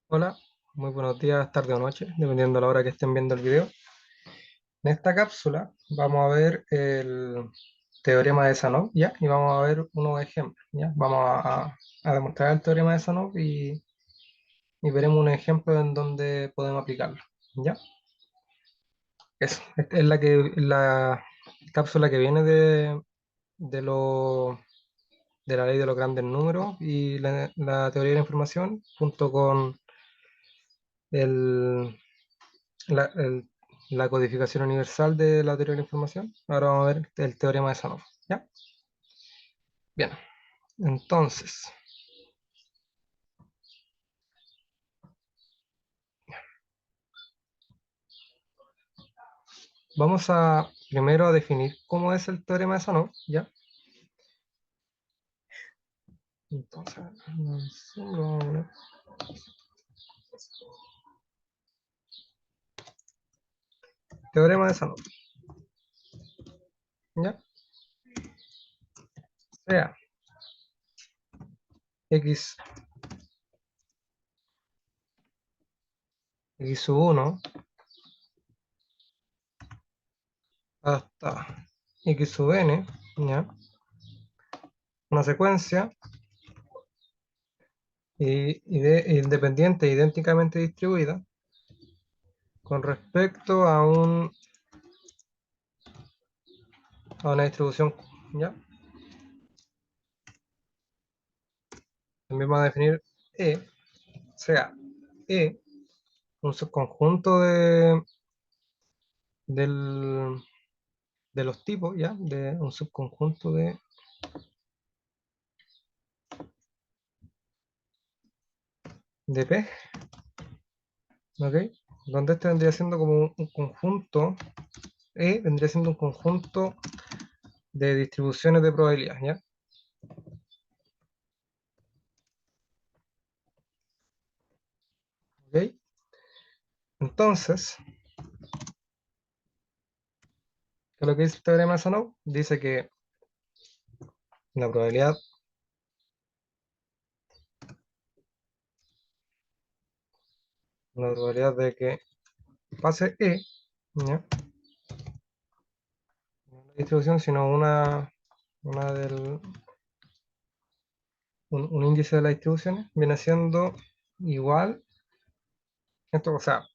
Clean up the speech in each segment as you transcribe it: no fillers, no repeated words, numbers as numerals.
Hola, muy buenos días, tarde o noche, dependiendo de la hora que estén viendo el video. En esta cápsula vamos a ver el teorema de Sanov, ¿ya? Y vamos a ver unos ejemplos, ¿ya? Vamos a demostrar el teorema de Sanov y veremos un ejemplo en donde podemos aplicarlo, ¿ya? Eso, esta es la cápsula que viene de, lo, de la ley de los grandes números y la teoría de la información, junto con el la, el- la codificación universal de la teoría de la información. Ahora vamos a ver el teorema de Sanov. ¿Ya? Bien, entonces, vamos a primero a definir cómo es el teorema de Sanov. ¿Ya? Entonces, teorema de Sanov. ¿Ya? Sea x, x sub 1 hasta x sub n, ¿ya? Una secuencia independiente e idénticamente distribuida con respecto a una distribución, ¿ya? También vamos a definir E, sea E, un subconjunto del- de los tipos, ¿ya? De un subconjunto de P, ¿ok? Donde este vendría siendo como un conjunto, E vendría siendo un conjunto de distribuciones de probabilidad, ¿ya? ¿Ok? Entonces, ¿qué es lo que dice el teorema de Sanov? Dice que la probabilidad, la probabilidad de que pase E, ¿ya? No una distribución, sino una un índice de las distribuciones, viene siendo igual, esto, o sea,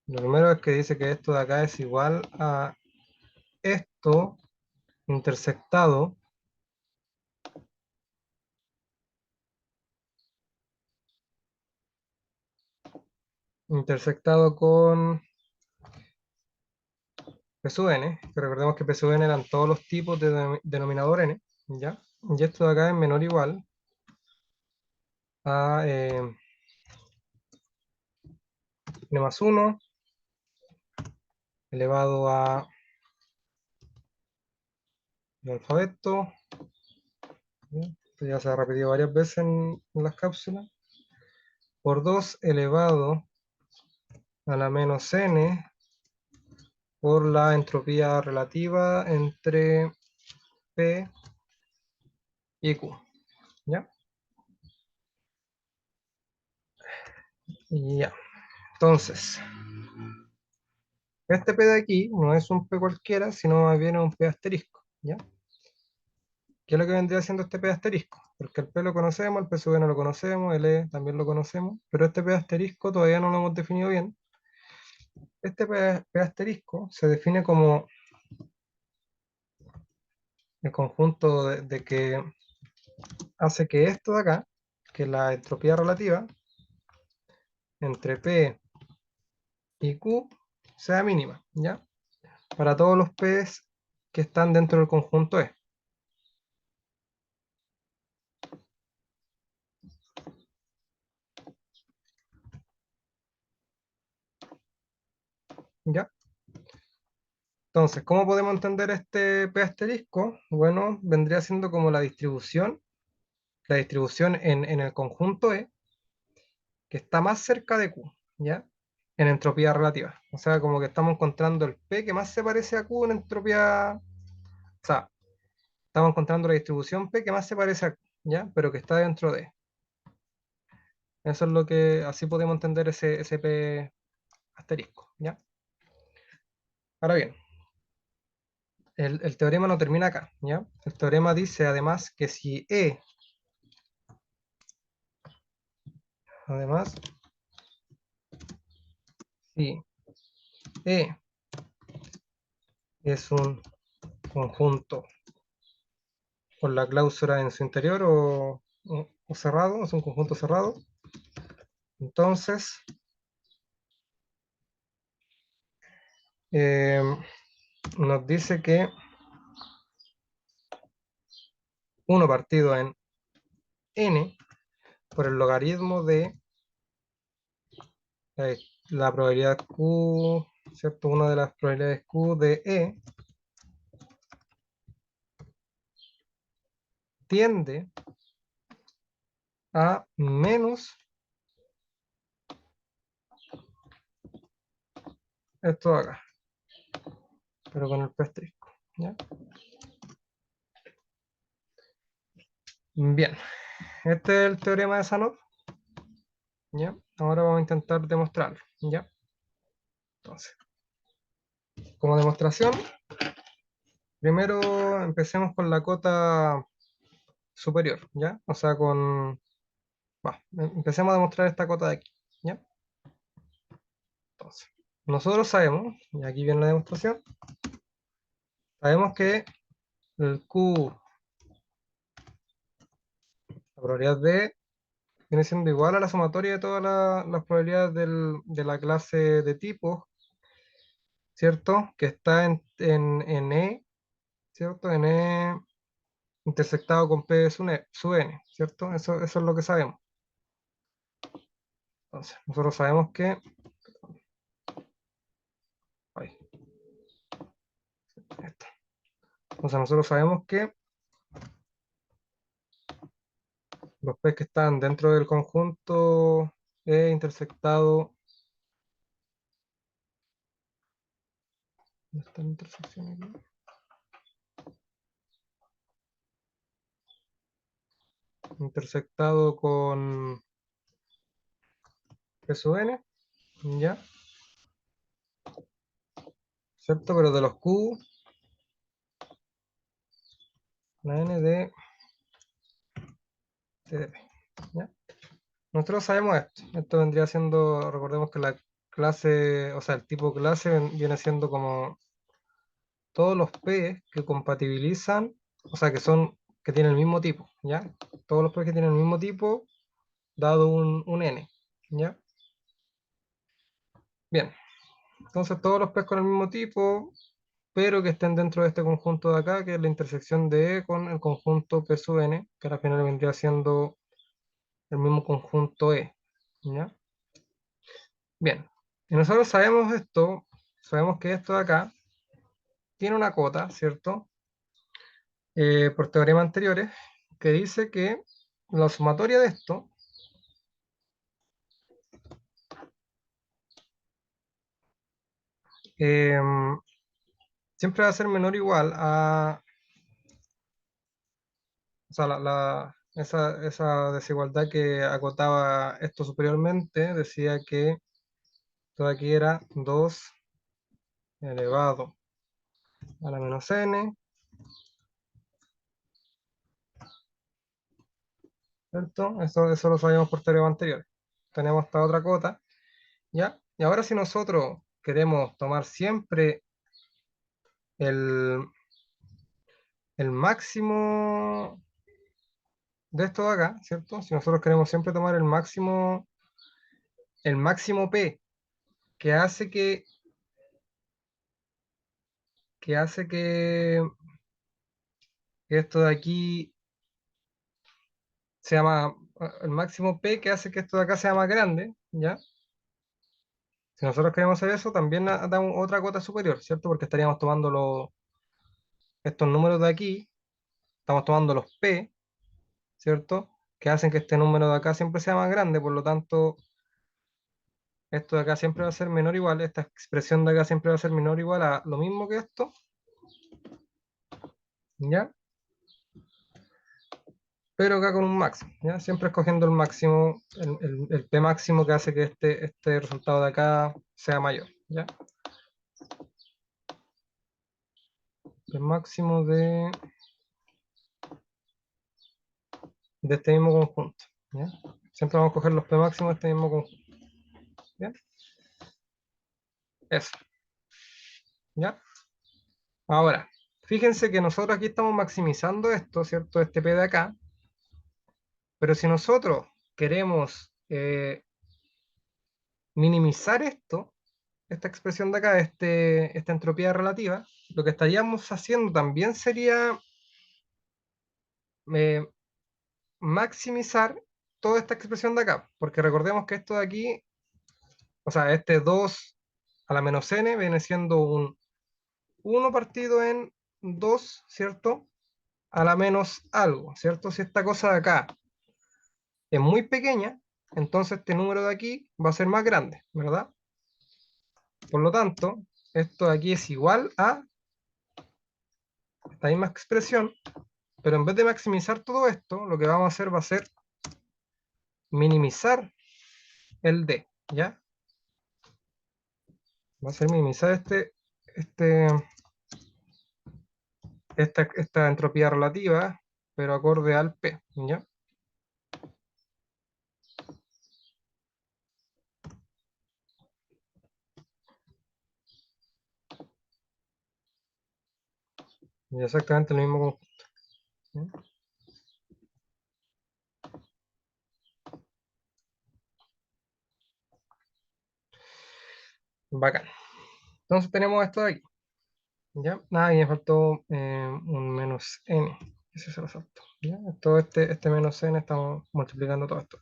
lo primero es que dice que esto de acá es igual a esto intersectado, intersectado con P sub n, que recordemos que P sub n eran todos los tipos de denominador n, ¿ya? Y esto de acá es menor o igual a n más 1 elevado a el alfabeto, ¿ya? Esto ya se ha repetido varias veces en las cápsulas, por 2 elevado a la menos n por la entropía relativa entre P y Q, ¿ya? Y ya, entonces, este P de aquí no es un P cualquiera, sino más bien un P asterisco, ¿ya? ¿Qué es lo que vendría siendo este P asterisco? Porque el P lo conocemos, el P sub no lo conocemos, el E también lo conocemos, pero este P asterisco todavía no lo hemos definido bien. Este P asterisco se define como el conjunto de que hace que esto de acá, que la entropía relativa entre P y Q sea mínima, ¿ya? Para todos los P's que están dentro del conjunto E, ¿ya? Entonces, ¿cómo podemos entender este P asterisco? Bueno, vendría siendo como la distribución en el conjunto E, que está más cerca de Q, ¿ya? En entropía relativa. O sea, como que estamos encontrando el P que más se parece a Q en entropía, o sea, estamos encontrando la distribución P que más se parece a Q, ¿ya? Pero que está dentro de E. Eso es lo que, así podemos entender ese P asterisco, ¿ya? Ahora bien, el teorema no termina acá, ¿ya? El teorema dice además que si además, si E es un conjunto con la cláusula en su interior o cerrado, es un conjunto cerrado, entonces eh, nos dice que uno partido en n por el logaritmo de eh, la probabilidad Q, ¿cierto? Una de las probabilidades Q de E tiende a menos esto de acá, pero con el P asterisco, ¿ya? Bien, este es el teorema de Sanov, ¿ya? Ahora vamos a intentar demostrarlo, ¿ya? Entonces, como demostración, primero empecemos con la cota superior, ¿ya? O sea, empecemos a demostrar esta cota de aquí, ¿ya? Entonces, nosotros sabemos, y aquí viene la demostración, sabemos que el Q, la probabilidad de, viene siendo igual a la sumatoria de todas las probabilidades de la clase de tipos, ¿cierto? Que está en E, ¿cierto? En E intersectado con P su N, ¿cierto? Eso es lo que sabemos. Entonces, nosotros sabemos que... Ay, esto. Entonces, nosotros sabemos que los P que están dentro del conjunto E intersectado... ¿Dónde está la intersección aquí? Intersectado con P sub N, ¿ya? ¿Cierto? Pero de los Q, la N de TDP, ¿ya? Nosotros sabemos esto. Esto vendría siendo, recordemos que la clase, o sea, el tipo clase viene siendo como todos los P que compatibilizan, o sea, que tienen el mismo tipo, ¿ya? Todos los P que tienen el mismo tipo, dado un N, ¿ya? Bien, entonces todos los P con el mismo tipo, pero que estén dentro de este conjunto de acá, que es la intersección de E con el conjunto P sub N, que al final vendría siendo el mismo conjunto E, ¿ya? Bien, y nosotros sabemos esto, sabemos que esto de acá tiene una cota, ¿cierto? Por teoremas anteriores, que dice que la sumatoria de esto siempre va a ser menor o igual a, o sea, esa desigualdad que acotaba esto superiormente, decía que todo aquí era 2 elevado a la menos n, ¿cierto? Eso lo sabíamos por teorema anterior. Tenemos esta otra cota, ¿ya? Y ahora si nosotros queremos tomar siempre el, el máximo de esto de acá, ¿cierto? Si nosotros queremos siempre tomar el máximo P que hace que esto de aquí sea más, el máximo P que hace que esto de acá sea más grande, ¿ya? Si nosotros queremos hacer eso, también damos otra cota superior, ¿cierto? Porque estaríamos tomando estos números de aquí, estamos tomando los P, ¿cierto? Que hacen que este número de acá siempre sea más grande, por lo tanto, esto de acá siempre va a ser menor o igual, esta expresión de acá siempre va a ser menor o igual a lo mismo que esto, ¿ya? pero acá con un máximo, ¿ya? Siempre escogiendo el máximo, el P máximo que hace que este resultado de acá sea mayor, ¿ya? P máximo de este mismo conjunto, ¿ya? Siempre vamos a coger los P máximos de este mismo conjunto, ¿ya? Eso, ¿ya? Ahora, fíjense que nosotros aquí estamos maximizando esto, ¿cierto? Este P de acá, pero si nosotros queremos minimizar esto, esta expresión de acá, esta entropía relativa, lo que estaríamos haciendo también sería eh, maximizar toda esta expresión de acá, porque recordemos que esto de aquí, o sea, este 2 a la menos n viene siendo un 1 partido en 2, ¿cierto? A la menos algo, ¿cierto? Si esta cosa de acá es muy pequeña, entonces este número de aquí va a ser más grande, ¿verdad? Por lo tanto, esto de aquí es igual a esta misma expresión, pero en vez de maximizar todo esto, lo que vamos a hacer va a ser minimizar el D, ¿ya? Va a ser minimizar este, esta entropía relativa, pero acorde al P, ¿ya? Y exactamente lo mismo conjunto, ¿ya? Bacán. Entonces tenemos esto de aquí, ¿ya? Nada, y me faltó un menos n, ese se lo salto, ¿ya? Todo este menos n estamos multiplicando todo esto.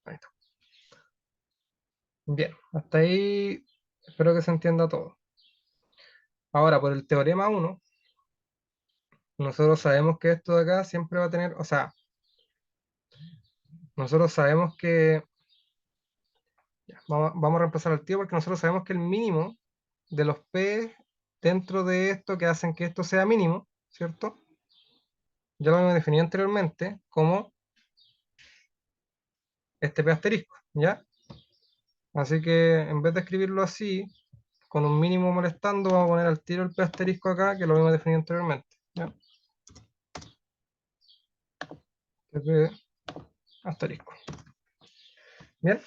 Ahí está. Bien, hasta ahí espero que se entienda todo. Ahora, por el teorema 1, nosotros sabemos que esto de acá siempre va a tener, o sea, nosotros sabemos que, ya, vamos a reemplazar al tío porque nosotros sabemos que el mínimo de los P dentro de esto que hacen que esto sea mínimo, ¿cierto? Ya lo hemos definido anteriormente como este P asterisco, ¿ya? Así que en vez de escribirlo así, con un mínimo molestando, vamos a poner al tiro el P asterisco acá, que lo hemos definido anteriormente, ¿ya? P asterisco. ¿Bien?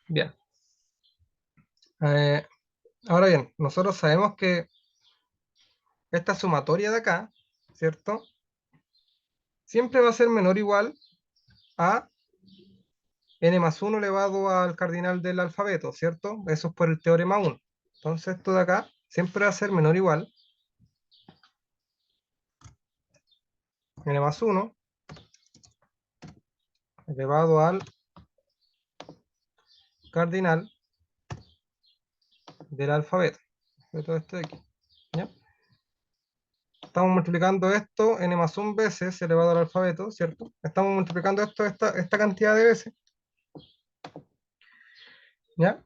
Bien. Eh, Ahora bien, nosotros sabemos que esta sumatoria de acá, ¿cierto? Siempre va a ser menor o igual a n más 1 elevado al cardinal del alfabeto, ¿cierto? Eso es por el teorema 1. Entonces esto de acá siempre va a ser menor o igual a n más 1 elevado al cardinal del alfabeto. De todo esto de aquí, ¿ya? Estamos multiplicando esto n más 1 veces elevado al alfabeto, ¿cierto? Estamos multiplicando esto esta cantidad de veces, ¿ya?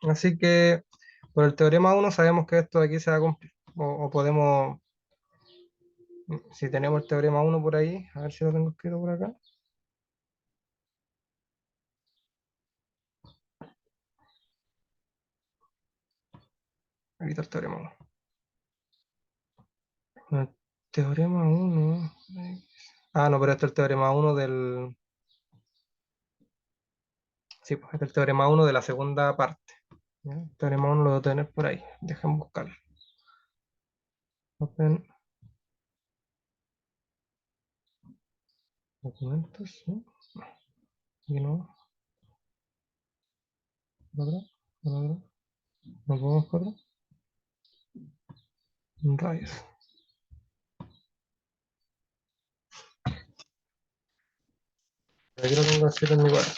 Así que por el teorema 1 sabemos que esto de aquí se va a cumplir. O podemos, si tenemos el teorema 1 por ahí, a ver si lo tengo escrito por acá. Aquí está el teorema 1. El teorema 1. Ah, no, pero este es el teorema 1 del. Sí, pues este es el teorema 1 de la segunda parte. ¿Ya? El teorema 1 lo debo tener por ahí. Dejen buscarlo. Open documentos. ¿Sí? Y no. ¿Otro? ¿Otro? ¿No puedo buscar otro? Rayos. Aquí lo tengo así en mi cuadro.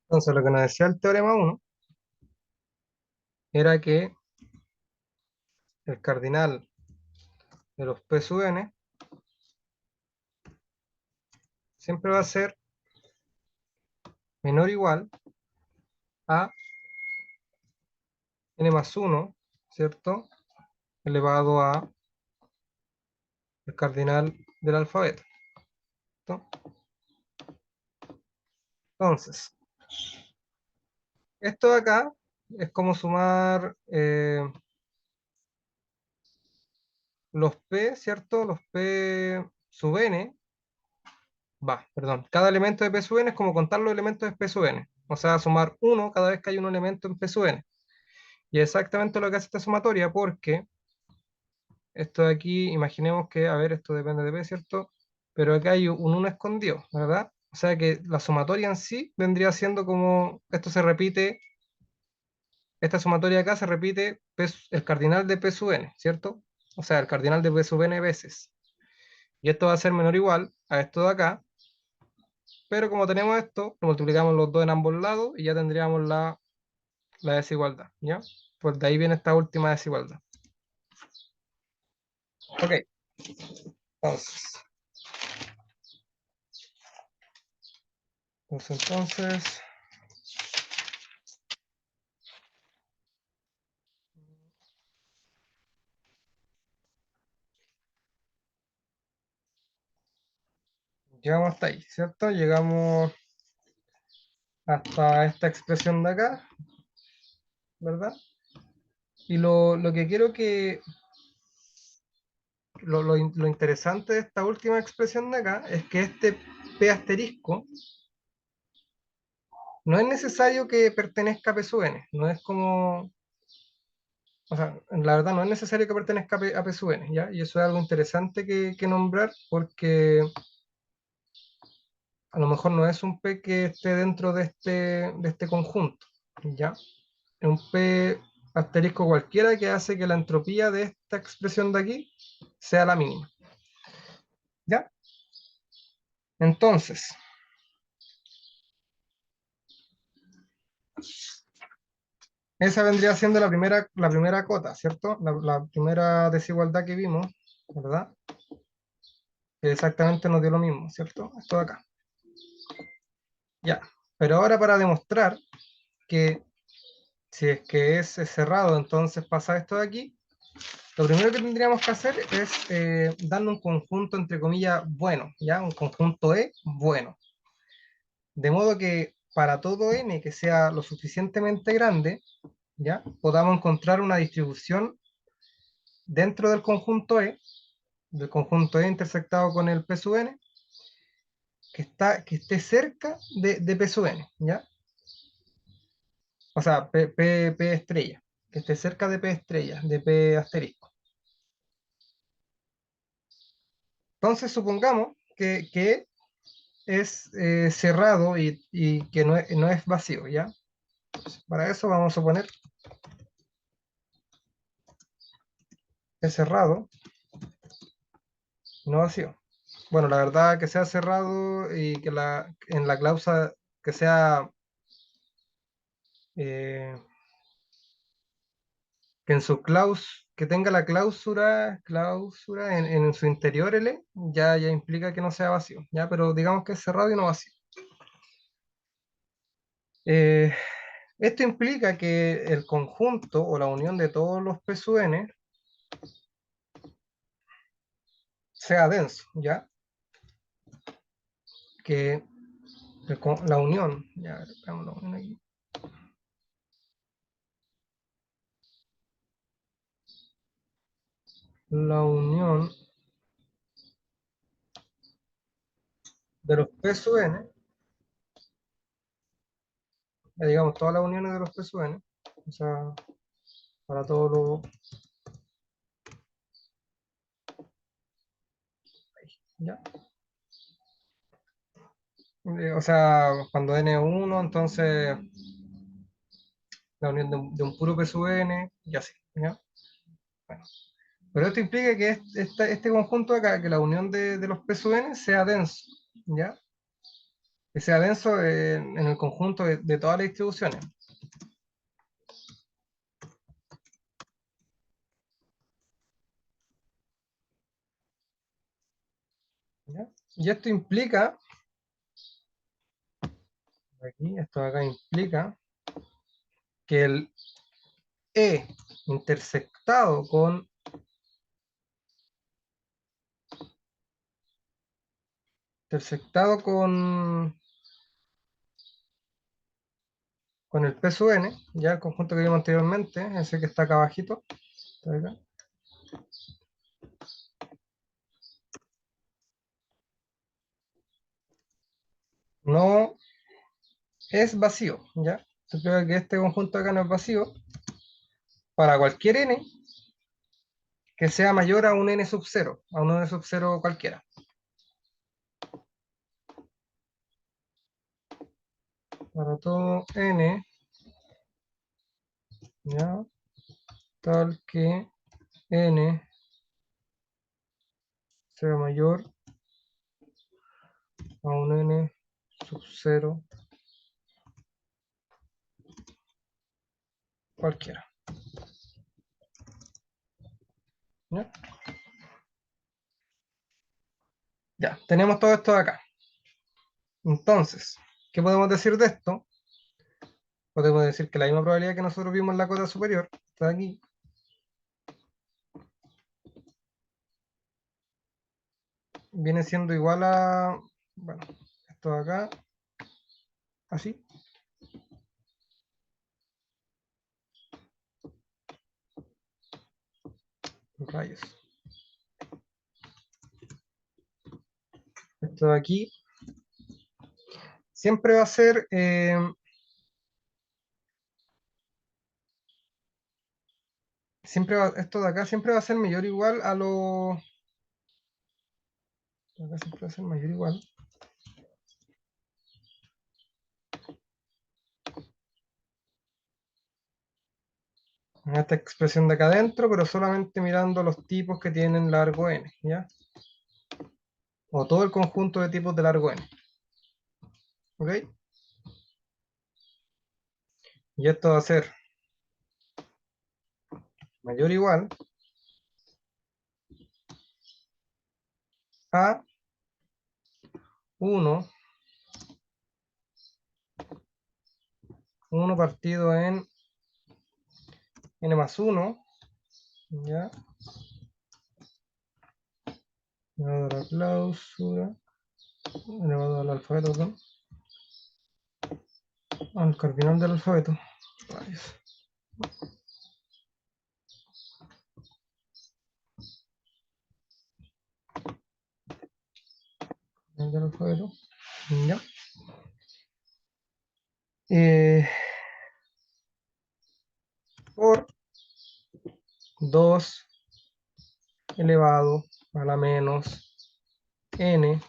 Entonces, lo que nos decía el teorema 1 era que el cardinal de los P sub n siempre va a ser menor o igual a n más 1, ¿cierto? Elevado a el cardinal del alfabeto, ¿cierto? Entonces, esto de acá es como sumar los p, ¿cierto? Los p sub n, perdón, cada elemento de p sub n es como contar los elementos de p sub n, o sea, sumar uno cada vez que hay un elemento en p sub n. Y es exactamente lo que hace esta sumatoria, porque esto de aquí, imaginemos que, a ver, esto depende de p, ¿cierto? Pero acá hay un 1 escondido, ¿verdad? O sea que la sumatoria en sí vendría siendo como, esto se repite, esta sumatoria acá se repite el cardinal de p sub n, ¿cierto? O sea, el cardinal de p sub n veces. Y esto va a ser menor o igual a esto de acá, pero como tenemos esto, lo multiplicamos los dos en ambos lados y ya tendríamos la desigualdad, ¿ya? Pues de ahí viene esta última desigualdad. Ok, entonces, entonces, llegamos hasta ahí, ¿cierto? Llegamos hasta esta expresión de acá, ¿verdad? Y lo que quiero que, lo interesante de esta última expresión de acá es que este P asterisco no es necesario que pertenezca a P sub n, no es como, o sea, la verdad no es necesario que pertenezca a P sub n, ¿ya? Y eso es algo interesante que nombrar porque a lo mejor no es un P que esté dentro de este conjunto, ¿ya? Es un P asterisco cualquiera que hace que la entropía de esta expresión de aquí sea la mínima, ¿ya? Entonces, esa vendría siendo la primera cota, ¿cierto? La primera desigualdad que vimos, ¿verdad? Que exactamente nos dio lo mismo, ¿cierto? Esto de acá. Ya. Pero ahora para demostrar que si es que es cerrado, entonces pasa esto de aquí, lo primero que tendríamos que hacer es darle un conjunto, entre comillas, bueno, ¿ya? Un conjunto E bueno. De modo que para todo n que sea lo suficientemente grande, ¿ya? Podamos encontrar una distribución dentro del conjunto E intersectado con el P sub n, que esté cerca de P sub n, ¿ya? O sea, P estrella, que esté cerca de P estrella, de P asterisco. Entonces supongamos que es cerrado y que no es vacío, ¿ya? Para eso vamos a suponer que es cerrado, no vacío. Bueno, la verdad que sea cerrado y que en la cláusula que sea eh, que en su que tenga la cláusula en su interior L, ya implica que no sea vacío, ¿ya? Pero digamos que es cerrado y no vacío. Eh, Esto implica que el conjunto o la unión de todos los P sub n sea denso, ¿ya? Que la unión, ya, veamos la unión aquí. La unión de los P sub n, digamos, todas las uniones de los P sub n, o sea, para todos los, ¿ya? O sea, cuando n es 1, entonces la unión de un puro P sub n, y así, ¿ya? Bueno, pero esto implica que este conjunto de acá, que la unión de los P sub n sea denso, ¿ya? Que sea denso en el conjunto de todas las distribuciones, ¿ya? Y esto implica, aquí, esto de acá implica que E intersectado con el peso n, ya el conjunto que vimos anteriormente, ese que está acá abajito, está acá, no es vacío, ¿ya? Se prueba que este conjunto acá no es vacío para cualquier n que sea mayor a un n sub 0, a un n sub 0 cualquiera. Para todo n, ¿ya? Tal que n sea mayor a un n sub 0 cualquiera. ¿Ya? Ya, tenemos todo esto de acá. Entonces, ¿qué podemos decir de esto? Podemos decir que la misma probabilidad que nosotros vimos en la cota superior, está aquí, viene siendo igual a, bueno, esto de acá, así, rayos. Esto de aquí siempre va a ser, esto de acá siempre va a ser mayor o igual a lo, acá siempre va a ser mayor o igual a esta expresión de acá adentro, pero solamente mirando los tipos que tienen largo n, ¿ya? O todo el conjunto de tipos de largo n, ¿ok? Y esto va a ser mayor o igual a 1, 1 partido en n más 1, ¿ya? Elevado a la cláusula, elevado al alfabeto, perdón, al cardinal del alfabeto. Rayos. Cardinal del alfabeto, ¿ya? Eh, por 2 elevado a la menos n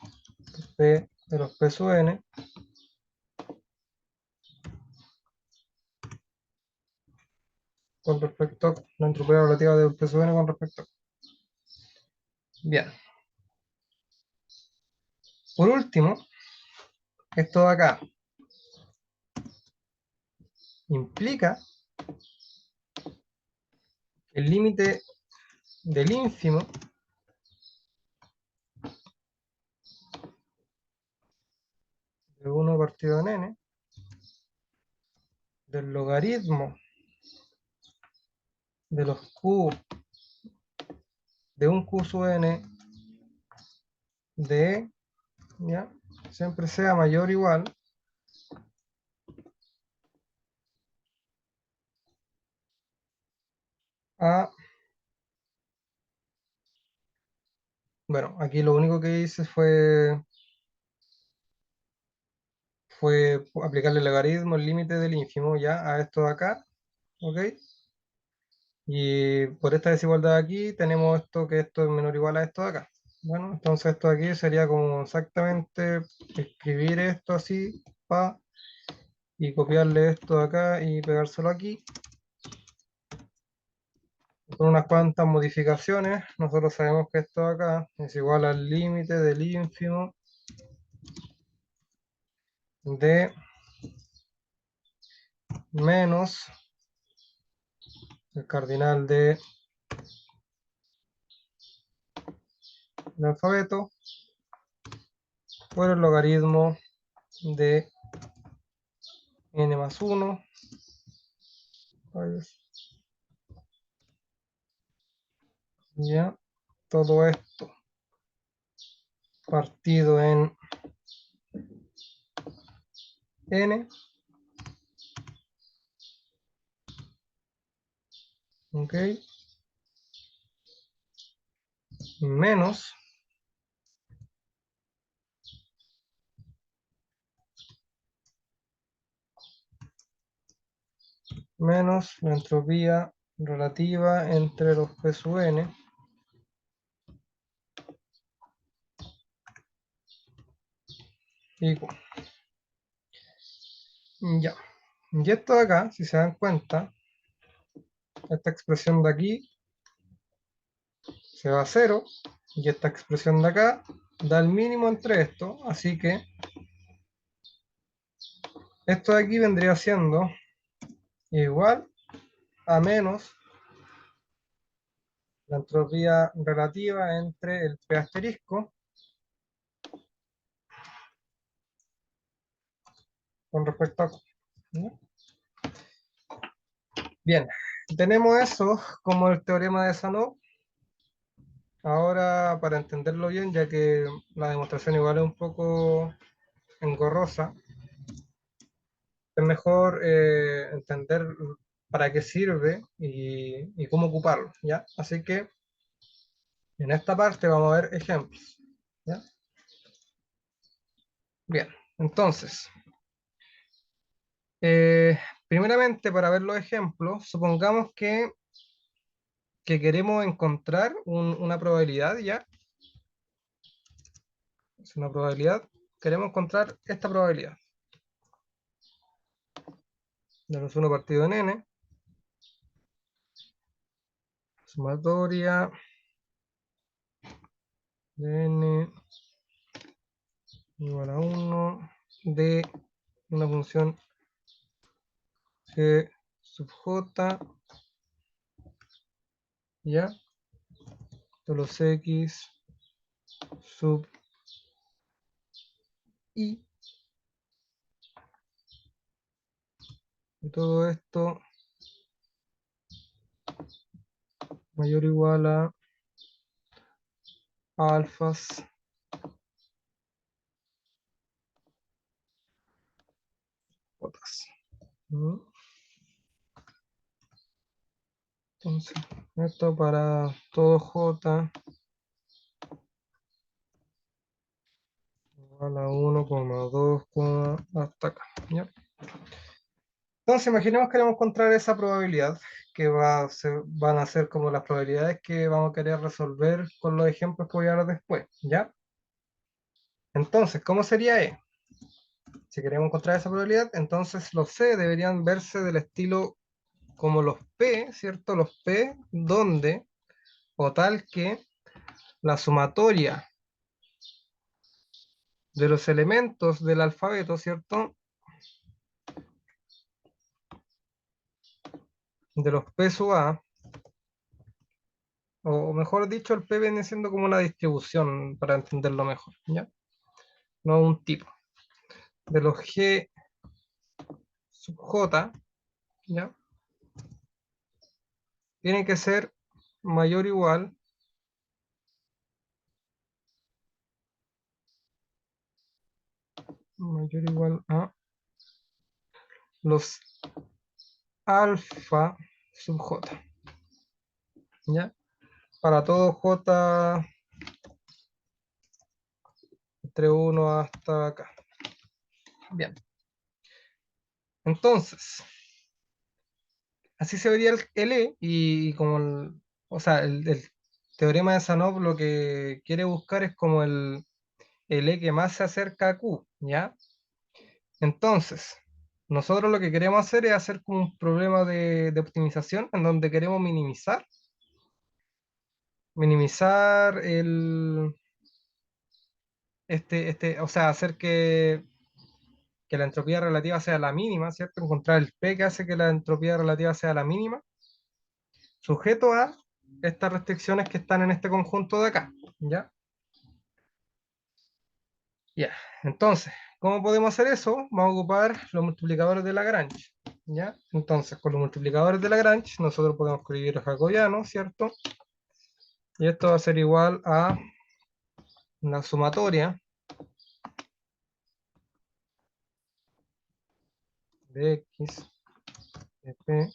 p de los p sub n con respecto a la entropía relativa del p sub n con respecto a... Bien. Por último, esto de acá implica que el límite del ínfimo de 1 partido en n del logaritmo de los q de un q sub n de E, ¿ya? Siempre sea mayor o igual a, bueno, aquí lo único que hice fue aplicarle el logaritmo, el límite del ínfimo, ya, a esto de acá, ¿ok? Y por esta desigualdad aquí tenemos esto, que esto es menor o igual a esto de acá. Bueno, entonces esto de aquí sería como exactamente escribir esto así, pa, y copiarle esto de acá y pegárselo aquí. Con unas cuantas modificaciones, nosotros sabemos que esto de acá es igual al límite del ínfimo de menos el cardinal del alfabeto por el logaritmo de n más 1, ya, todo esto partido en n, ok, menos la entropía relativa entre los P sub n igual. Ya. Y esto de acá, si se dan cuenta, esta expresión de aquí se va a cero, y esta expresión de acá da el mínimo entre esto, así que esto de aquí vendría siendo igual a menos la entropía relativa entre el P asterisco con respecto a... ¿no? Bien, tenemos eso como el teorema de Sanov. Ahora, para entenderlo bien, ya que la demostración igual es un poco engorrosa, es mejor entender para qué sirve y cómo ocuparlo, ¿ya? Así que en esta parte vamos a ver ejemplos, ¿ya? Bien, entonces, eh, primeramente para ver los ejemplos, supongamos que queremos encontrar una probabilidad, ¿ya? Es una probabilidad, queremos encontrar esta probabilidad de los 1 partido en n, sumatoria de n igual a 1 de una función g sub j, ¿ya? De los x sub i, y todo esto mayor o igual a alfas jotas. ¿Mm? Entonces, esto para todo j igual a 1,2, hasta acá, ¿ya? Entonces, imaginemos que queremos encontrar esa probabilidad, que van a ser como las probabilidades que vamos a querer resolver con los ejemplos que voy a dar después, ¿ya? Entonces, ¿cómo sería E? Si queremos encontrar esa probabilidad, entonces los C deberían verse del estilo como los P, ¿cierto? Los P donde o tal que la sumatoria de los elementos del alfabeto, ¿cierto? De los P sub A, o mejor dicho, el P viene siendo como una distribución para entenderlo mejor, ¿ya? No un tipo. De los G sub J, ¿ya? Tiene que ser mayor o igual a los alfa sub J, ¿ya? Para todo J entre 1 hasta acá. Bien. Entonces, así se vería el E y como o sea, el teorema de Sanov lo que quiere buscar es como el E que más se acerca a Q, ¿ya? Entonces, nosotros lo que queremos hacer es hacer como un problema de optimización en donde queremos minimizar o sea, hacer que la entropía relativa sea la mínima, ¿cierto? Encontrar el P que hace que la entropía relativa sea la mínima, sujeto a estas restricciones que están en este conjunto de acá, ¿ya? Ya, entonces, ¿cómo podemos hacer eso? Vamos a ocupar los multiplicadores de Lagrange, ¿ya? Entonces, con los multiplicadores de Lagrange, nosotros podemos escribir los jacobianos, ¿cierto? Y esto va a ser igual a la sumatoria de x de p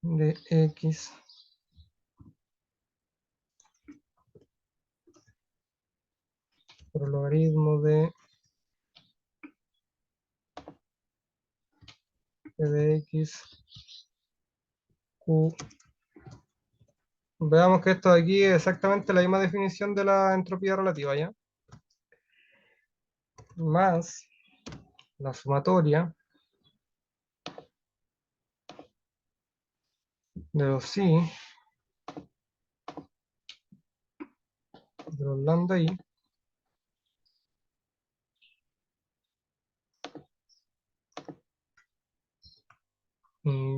de x por logaritmo de p de x q. Veamos que esto de aquí es exactamente la misma definición de la entropía relativa, ¿ya? Más la sumatoria de los psi de los lambda i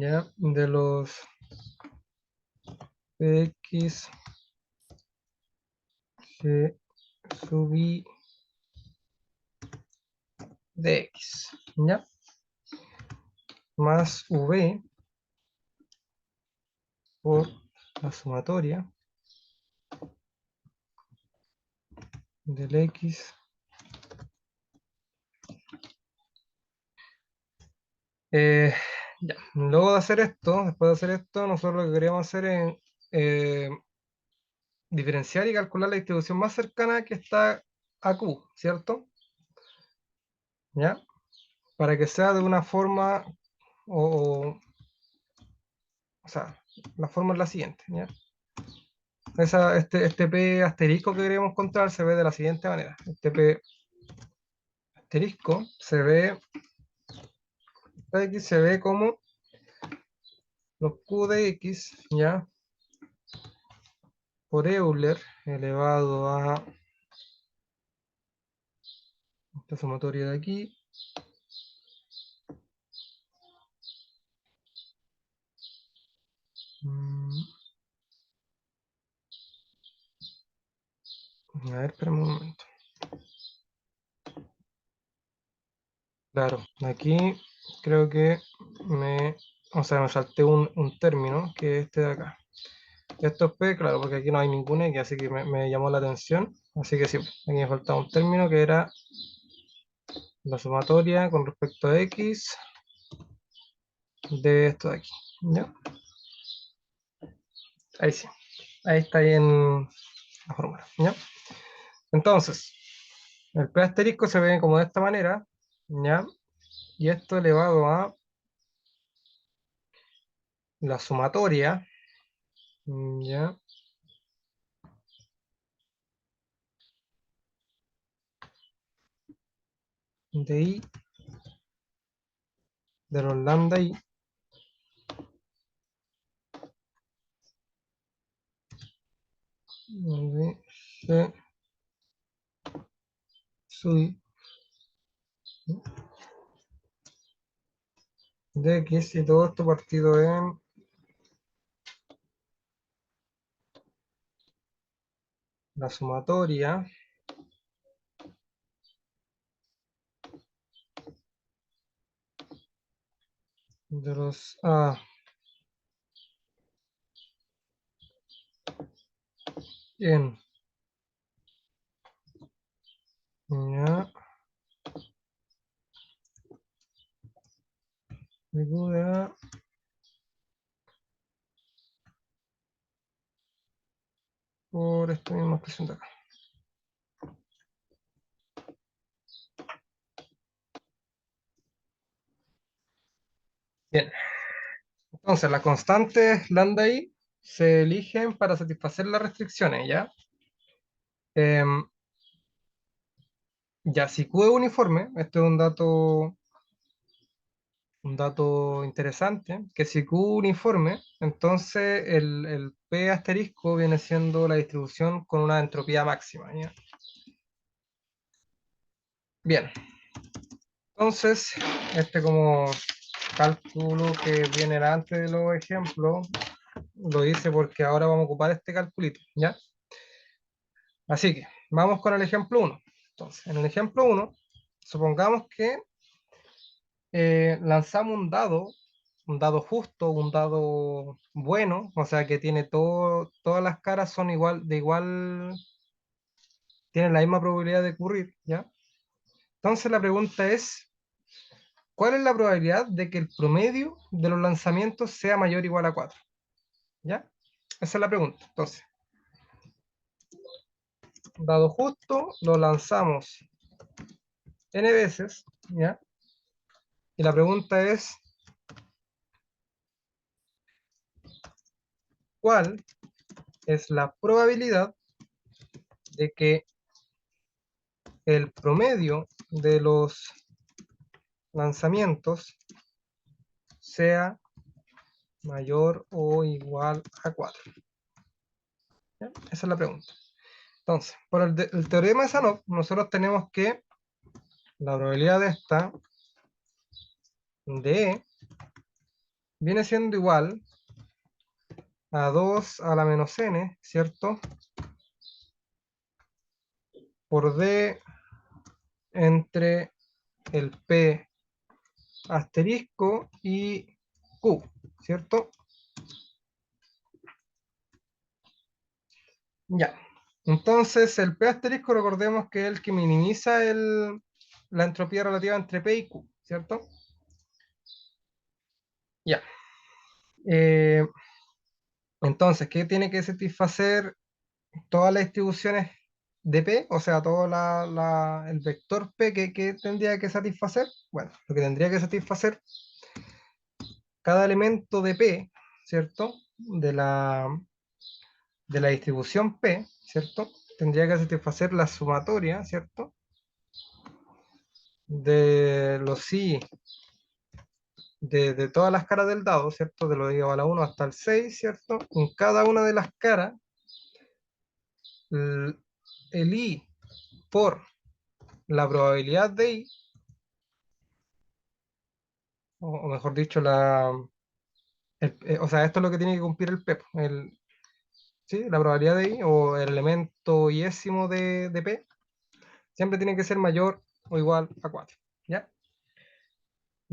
ya de los px g sub i de x, ¿ya? Más v por la sumatoria del x. Eh, ya. Luego de hacer esto, después de hacer esto, nosotros lo que queríamos hacer es eh, diferenciar y calcular la distribución más cercana que está a q, ¿cierto? ¿Ya? Para que sea de una forma, o sea, la forma es la siguiente, ¿ya? Este P asterisco que queremos encontrar se ve de la siguiente manera. Este P asterisco se ve, X se ve como los Q de X, ¿ya? Por Euler elevado a esta sumatoria de aquí. A ver, espérame un momento. Claro, aquí creo que o sea, me salté un término, que es este de acá. Esto es P, claro, porque aquí no hay ningún X, así que me llamó la atención. Así que sí, aquí me faltaba un término que era la sumatoria con respecto a X de esto de aquí. ¿Ya? Ahí sí, ahí está ahí en la fórmula. ¿Ya? Entonces, el P asterisco se ve como de esta manera, ¿ya? Y esto elevado a la sumatoria, ¿ya? De I de los lambda I de G sub I de X y todo esto partido en la sumatoria de los A en ya de Q de A por esta misma expresión de acá. Bien, entonces las constantes lambda I se eligen para satisfacer las restricciones, ¿ya? Em, ya, si Q es uniforme, este es un dato interesante, que si Q uniforme, entonces el P asterisco viene siendo la distribución con una entropía máxima, ¿ya? Bien, entonces, este como cálculo que viene antes de los ejemplos, lo hice porque ahora vamos a ocupar este calculito, ¿ya? Así que, vamos con el ejemplo uno. Entonces, en el ejemplo uno, supongamos que lanzamos un dado justo, un dado bueno, o sea que tiene todas las caras son tienen la misma probabilidad de ocurrir, ¿ya? Entonces la pregunta es, ¿cuál es la probabilidad de que el promedio de los lanzamientos sea mayor o igual a 4? ¿Ya? Esa es la pregunta. Entonces, dado justo, lo lanzamos n veces, ¿ya? Y la pregunta es, ¿cuál es la probabilidad de que el promedio de los lanzamientos sea mayor o igual a 4? ¿Ya? Esa es la pregunta. Entonces, por el teorema de Shannon, nosotros tenemos que la probabilidad de esta de E viene siendo igual a 2 a la menos n, ¿cierto? Por D entre el P asterisco y Q, ¿cierto? Ya. Entonces, el P asterisco, recordemos que es el que minimiza la entropía relativa entre P y Q, ¿cierto? Ya. Eh, entonces, ¿qué tiene que satisfacer todas las distribuciones de P? O sea, todo el vector P que tendría que satisfacer. Bueno, lo que tendría que satisfacer cada elemento de P, ¿cierto? De la distribución P, ¿cierto? Tendría que satisfacer la sumatoria, ¿cierto? De los I de todas las caras del dado, ¿cierto? De lo de a la 1 hasta el 6, ¿cierto? En cada una de las caras, el I por la probabilidad de I, o mejor dicho, o sea, esto es lo que tiene que cumplir el P, ¿sí? La probabilidad de I, o el elemento iésimo de P, siempre tiene que ser mayor o igual a 4, ¿ya?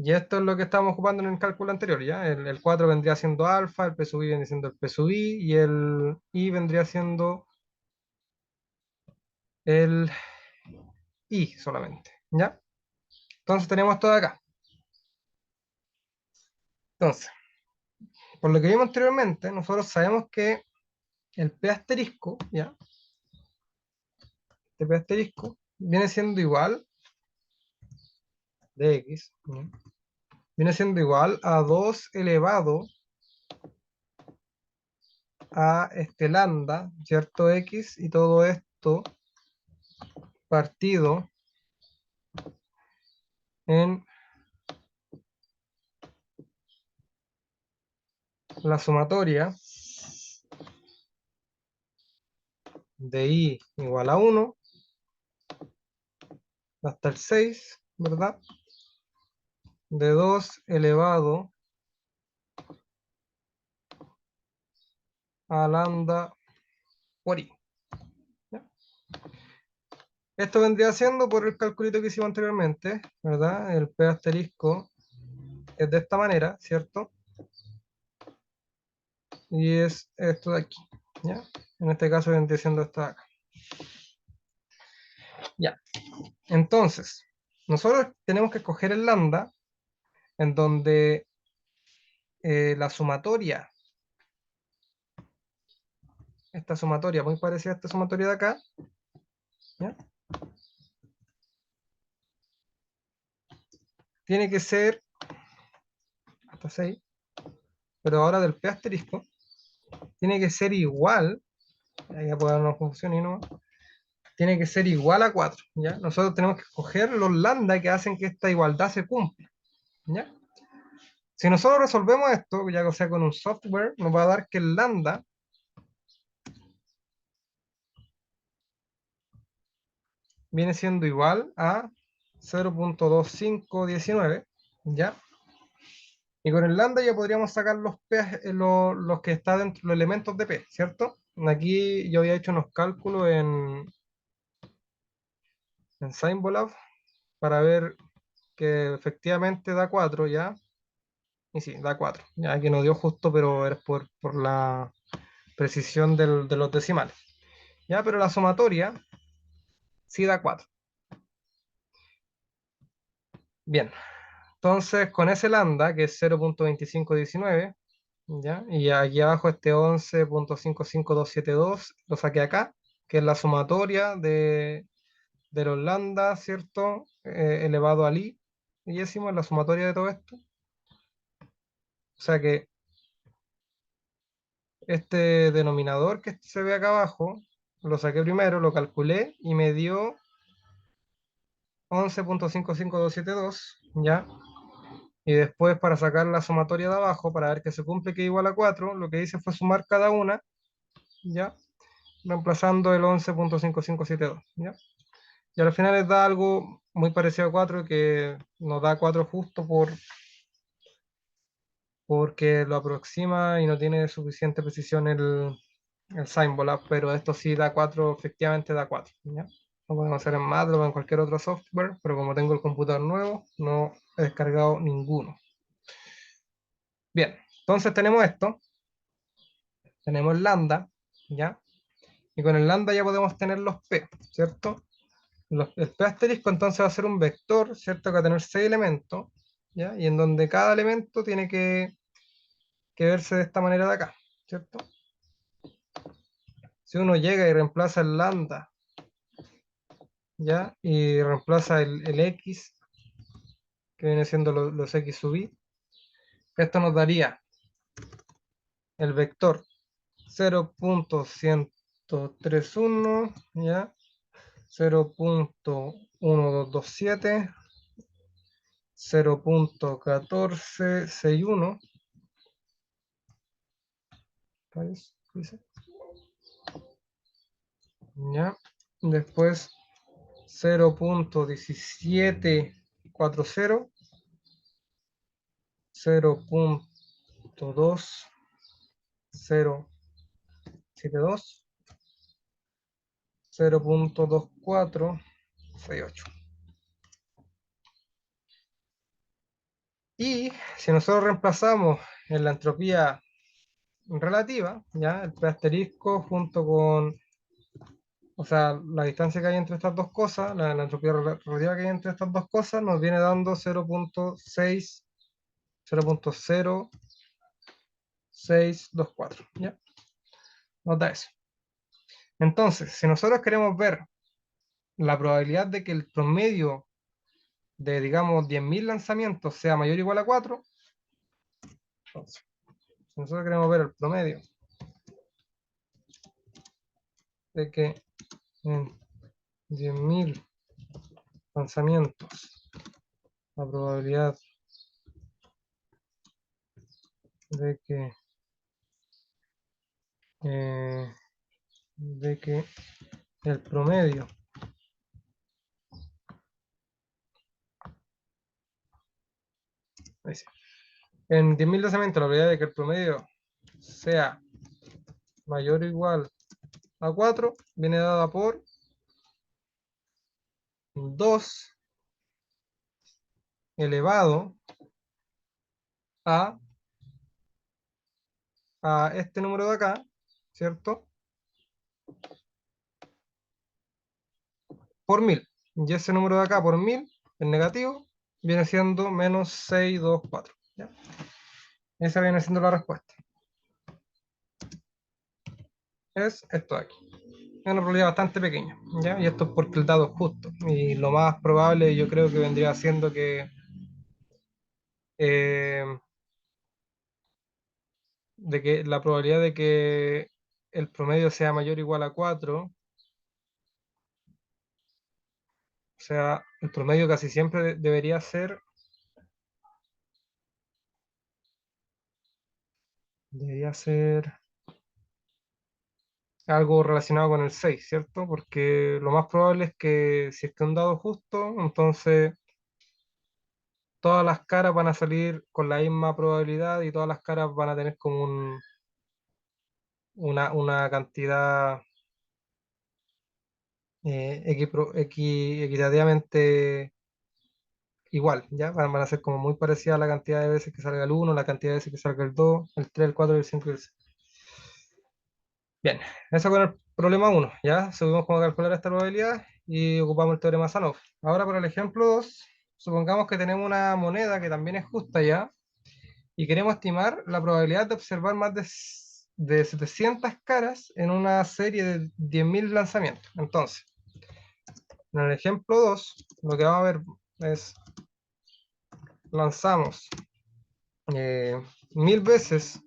Y esto es lo que estábamos ocupando en el cálculo anterior, ¿ya? El 4 vendría siendo alfa, el P sub i viene siendo el P sub i, y el I vendría siendo el I solamente, ¿ya? Entonces tenemos todo acá. Entonces, por lo que vimos anteriormente, nosotros sabemos que el P asterisco, ¿ya? Este P asterisco viene siendo igual de X, ¿ya? Viene siendo igual a 2 elevado a este lambda, ¿cierto? X, y todo esto partido en la sumatoria de I igual a 1 hasta el 6, ¿verdad? De 2 elevado a lambda por I, ¿ya? Esto vendría siendo por el calculito que hicimos anteriormente, ¿verdad? El P asterisco es de esta manera, ¿cierto? Y es esto de aquí, ¿ya? En este caso vendría siendo esto de acá. Ya. Entonces, nosotros tenemos que escoger el lambda en donde la sumatoria, esta sumatoria muy parecida a esta sumatoria de acá, ¿ya? Tiene que ser hasta 6, pero ahora del P asterisco tiene que ser igual, ya puedo dar una función y no, tiene que ser igual a 4, ¿ya? Nosotros tenemos que escoger los lambda que hacen que esta igualdad se cumpla, ¿ya? Si nosotros resolvemos esto, ya que sea con un software, nos va a dar que el lambda viene siendo igual a 0.2519, ¿ya? Y con el lambda ya podríamos sacar los que están dentro, los elementos de P, ¿cierto? Aquí yo había hecho unos cálculos en Symbolab para ver que efectivamente da 4, ¿ya? y sí, da 4. Ya que no dio justo, pero es por la precisión de los decimales. Ya, pero la sumatoria sí da 4. Bien, entonces con ese lambda, que es 0.2519, ¿ya? Y aquí abajo este 11.55272 lo saqué acá, que es la sumatoria de los lambda, ¿cierto? Elevado al i, y es la sumatoria de todo esto. O sea que este denominador que se ve acá abajo, lo saqué primero, lo calculé y me dio 11.55272, ¿ya? Y después para sacar la sumatoria de abajo, para ver que se cumple que es igual a 4, lo que hice fue sumar cada una, ¿ya? Reemplazando el 11.5572, ¿ya? Y al final les da algo muy parecido a 4 que nos da 4 justo porque lo aproxima y no tiene suficiente precisión el Symbol, pero esto sí da 4, efectivamente da 4, ¿ya? Lo podemos hacer en MATLAB o en cualquier otro software, pero como tengo el computador nuevo, no he descargado ninguno. Bien, entonces tenemos esto, tenemos el lambda, ¿ya? Y con el lambda ya podemos tener los p, ¿cierto? El p asterisco entonces va a ser un vector, ¿cierto? Que va a tener 6 elementos, ¿ya? Y en donde cada elemento tiene que verse de esta manera de acá, ¿cierto? Si uno llega y reemplaza el lambda, ¿ya? Y reemplaza el x, que viene siendo los x sub i, esto nos daría el vector 0.131, ¿ya? 0.1227, 0.1461, dice, ¿ya? Después 0.1740, 0.2072, 0.2468. Y si nosotros reemplazamos en la entropía relativa, ¿ya? El P asterisco junto con, o sea, la distancia que hay entre estas dos cosas, la entropía relativa que hay entre estas dos cosas, nos viene dando 0.6, 0.0624, ¿ya? Nos da eso. Entonces, si nosotros queremos ver la probabilidad de que el promedio de, digamos, 10.000 lanzamientos sea mayor o igual a 4, entonces, si nosotros queremos ver el promedio de que en 10.000 lanzamientos la probabilidad de que, eh, de que el promedio, ahí sí, en 10.000 lanzamientos la probabilidad de que el promedio sea mayor o igual a 4 viene dada por 2 elevado a, a este número de acá, ¿cierto? Por 1000. Y ese número de acá por 1000, el negativo, viene siendo menos 624. ¿Ya? Esa viene siendo la respuesta. Es esto de aquí. Es una probabilidad bastante pequeña, ¿ya? Y esto es porque el dado es justo. Y lo más probable yo creo que vendría siendo que eh, de que la probabilidad de que el promedio sea mayor o igual a 4, o sea, el promedio casi siempre debería ser algo relacionado con el 6, ¿cierto? Porque lo más probable es que si es que un dado justo, entonces todas las caras van a salir con la misma probabilidad y todas las caras van a tener como una cantidad equitativamente igual, ¿ya? Van a ser como muy parecidas a la cantidad de veces que salga el uno, la cantidad de veces que salga el 2, el 3, el 4, el 5 y el 6. Bien, eso con el problema uno, ¿ya? Subimos cómo calcular esta probabilidad y ocupamos el teorema Sanov. Ahora para el ejemplo 2, supongamos que tenemos una moneda que también es justa, ¿ya? Y queremos estimar la probabilidad de observar más de 700 caras en una serie de 10.000 lanzamientos. Entonces, en el ejemplo 2, lo que vamos a ver es, lanzamos 1000 veces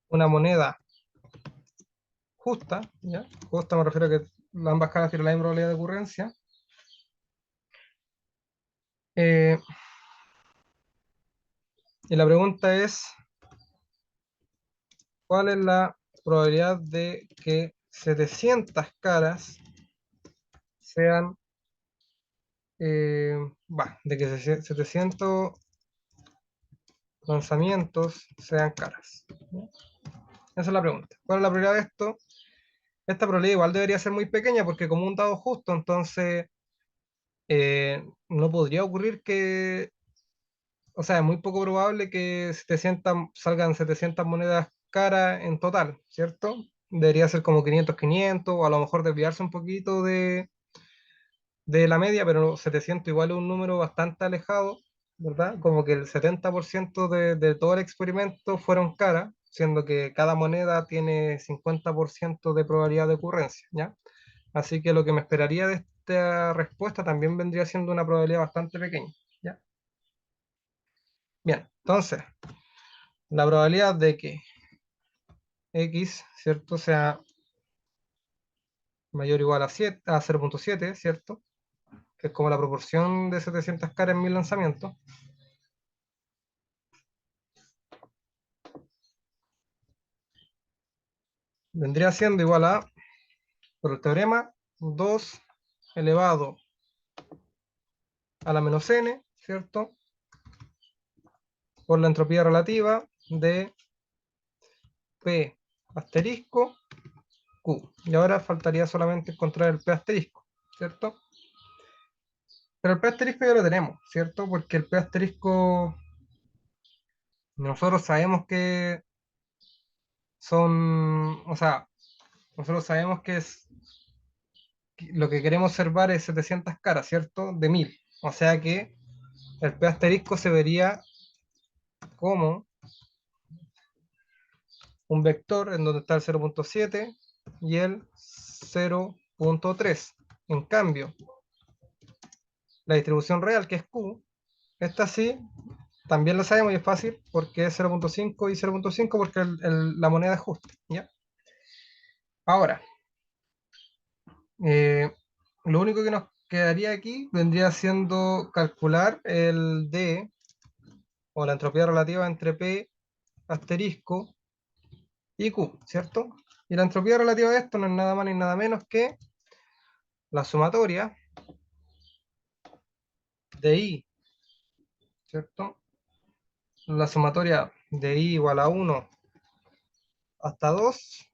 una moneda justa, ¿ya? Justa me refiero a que ambas caras tienen la misma probabilidad de ocurrencia. Eh, y la pregunta es, ¿cuál es la probabilidad de que 700 caras sean, de que 700 lanzamientos sean caras? ¿Ya? Esa es la pregunta. ¿Cuál es la probabilidad de esto? Esta probabilidad igual debería ser muy pequeña porque como un dado justo, entonces no podría ocurrir que, o sea, es muy poco probable que 700 salgan 700 monedas caras en total, ¿cierto? Debería ser como 500-500 o a lo mejor desviarse un poquito de la media, pero 700 igual es un número bastante alejado, ¿verdad? Como que el 70% de todo el experimento fueron caras, siendo que cada moneda tiene 50% de probabilidad de ocurrencia, ¿ya? Así que lo que me esperaría de esta respuesta también vendría siendo una probabilidad bastante pequeña, ¿ya? Bien, entonces, la probabilidad de que x, ¿cierto?, sea mayor o igual a 7, a 0,7, ¿cierto? Que es como la proporción de 700 caras en 1000 lanzamientos, vendría siendo igual a, por el teorema, 2 elevado a la menos n, ¿cierto? Por la entropía relativa de P asterisco Q. Y ahora faltaría solamente encontrar el P asterisco, ¿cierto? Pero el P asterisco ya lo tenemos, ¿cierto? Porque el P asterisco nosotros sabemos que son, o sea, nosotros sabemos que lo que queremos observar es 700 caras, ¿cierto? De 1000. O sea que el P asterisco se vería como un vector en donde está el 0,7 y el 0,3. En cambio, la distribución real, que es Q, esta sí, también lo sabemos y es fácil porque es 0,5 y 0,5 porque la moneda es justa, ¿ya? Ahora, eh, lo único que nos quedaría aquí vendría siendo calcular el D o la entropía relativa entre P asterisco y Q, ¿cierto? Y la entropía relativa de esto no es nada más ni nada menos que la sumatoria de I, ¿cierto? La sumatoria de I igual a 1 hasta 2,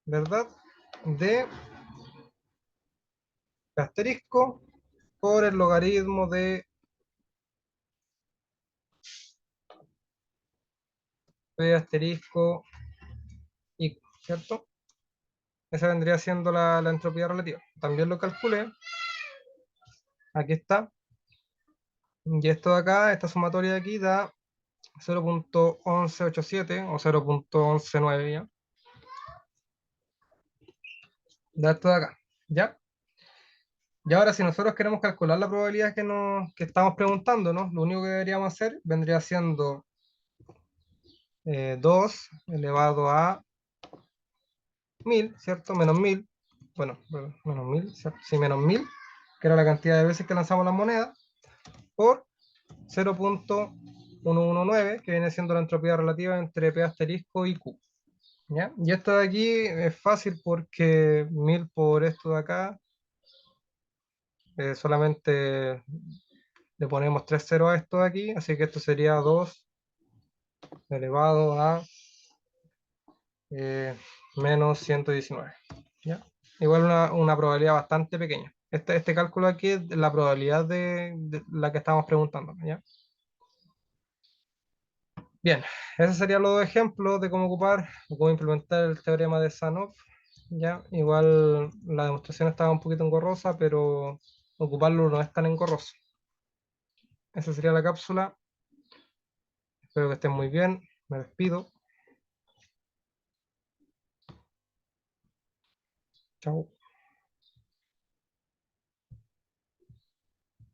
¿verdad? De P asterisco por el logaritmo de P asterisco I, ¿cierto? Esa vendría siendo la entropía relativa. También lo calculé, aquí está. Y esto de acá, esta sumatoria de aquí da 0,1187 o 0,119 ya. Da esto de acá, ¿ya? Y ahora si nosotros queremos calcular la probabilidad que estamos preguntándonos, lo único que deberíamos hacer vendría siendo 2 elevado a 1000, ¿cierto? Menos 1000, bueno, menos 1000, ¿cierto? Sí, menos 1000, que era la cantidad de veces que lanzamos las monedas, por 0,119, que viene siendo la entropía relativa entre P asterisco y Q, ¿ya? Y esto de aquí es fácil porque 1000 por esto de acá, solamente le ponemos 3 ceros a esto de aquí, así que esto sería 2 elevado a menos 119, ¿ya? Igual una probabilidad bastante pequeña. Este cálculo aquí es la probabilidad de la que estamos preguntando, ¿ya? Bien, esos serían los dos ejemplos de cómo ocupar o cómo implementar el teorema de Shannon, ¿ya? Igual la demostración estaba un poquito engorrosa, pero ocuparlo no es tan engorroso. Esa sería la cápsula. Espero que estén muy bien. Me despido. Chao.